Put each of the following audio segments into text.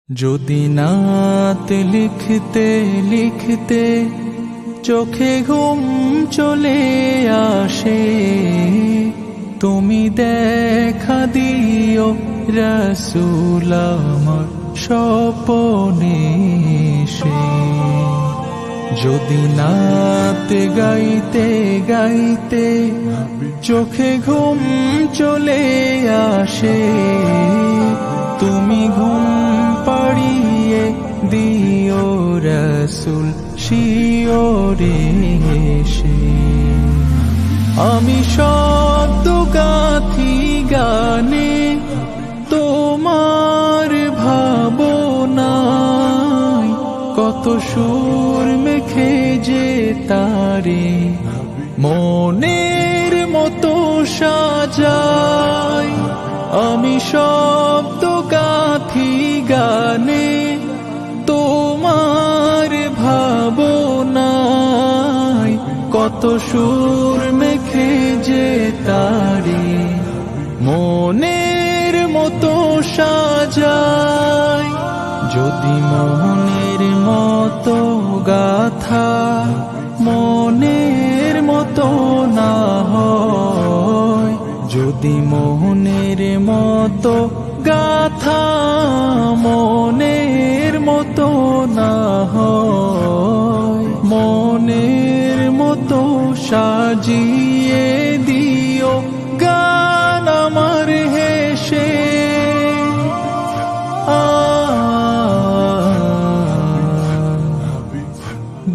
যদি নাত লিখতে লিখতে চোখে ঘুম চলে আসে, তুমি দেখা দিও রাসূল আমার স্বপনে এসে। যদি নাত গাইতে গাইতে চোখে ঘুম চলে আসে, তুমি ঘুম পাড়িয়ে দিও রাসূল শিওরে এসে। আমি শব্দ গাথি গানে তোমার ভাবনায়, কত সুর মেখে যে তারে মনের মতো সাজাই। আমি শব্দ গাথি গানে তোমার ভাবনায়, কত সুর মেখে যে তারে মনের মতো সাজাই। যদি মনের মতো গাথা মনের মতো না হয়, যদি মোহনের মতো গাথা মনের মতো না হয়, মনের মতো সাজিয়ে দিও গান আমার হেসে।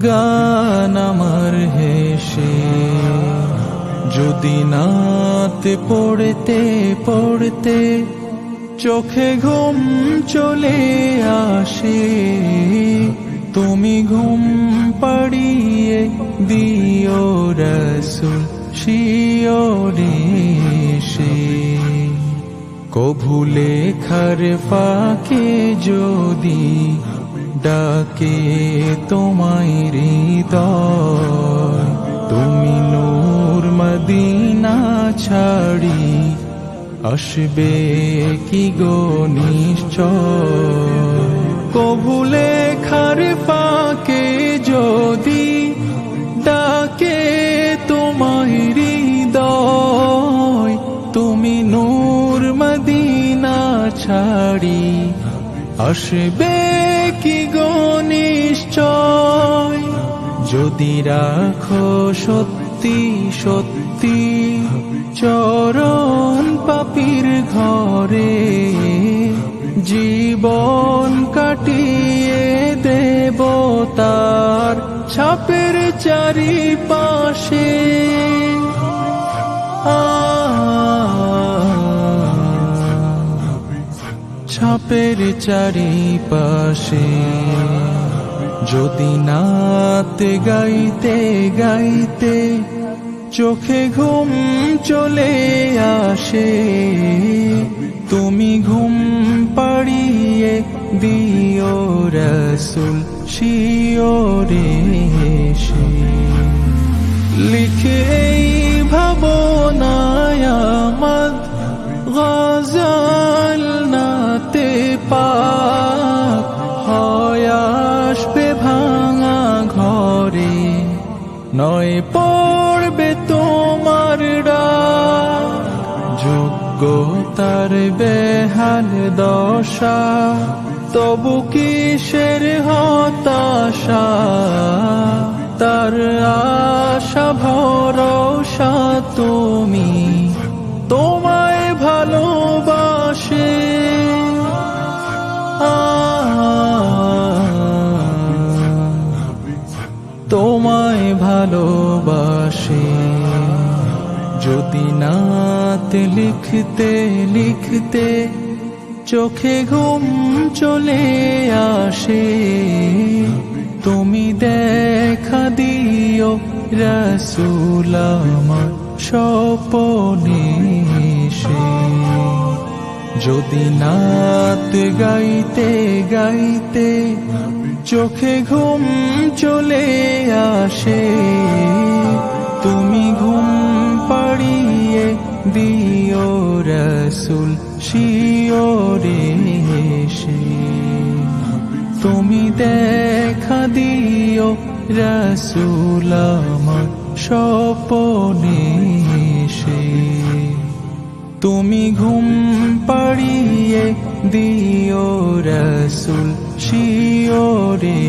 গান আমার হেসে। যদি নাত পড়তে পড়তে চোখে ঘুম চলে আসে, তুমি ঘুম পাড়িয়ে দিও রাসূল শিওরে এসে। কভু লেখার ফাঁকে যদি ডাকে তোমায় হৃদয়, তুমি নূর মদিনা ছাড়ি আসবে কি গো নিশ্চয়। কভু লেখার ফাঁকে যদি ডাকে তোমায় হৃদয়, তুমি নূর মদিনা ছাড়ি আসবে কি গো নিশ্চয়। যদি রাখো সত্যি সত্যি চরণ পাপীর ঘরে, জীবন কাটিয়ে দেব তার ছাপের চারিপাশে। ছাপের চারিপাশে। যদি নাত গাইতে গাইতে চোখে ঘুম চলে আসে, তুমি ঘুম পাড়িয়ে দিও রাসূল শিওরে এসে। লিখে এই ভাবনায় আমদ গজল নাতে পাক হয় আসবে ভাঙা ঘরে, নয় পড়বে তোমার ডাক। যোগ্যতার বেহাল দশা, তবু কিসের হতাশা, তার আশা ভরসা তুমি তোমায় ভালোবাসে। তোমায় ভালোবাসে। যদি নাত লিখতে লিখতে চোখে ঘুম চলে আসে, তুমি দেখা দিও রাসূল আমার স্বপনে এসে। যদি নাত গাইতে গাইতে চোখে ঘুম চলে আসে, তুমি ঘুম পাড়িয়ে দিও রাসূল শিওরে এসে। তুমি দেখা দিও রাসূল আমার স্বপনে এসে। তুমি ঘুম পাড়িয়ে দিও রাসূল শিওরে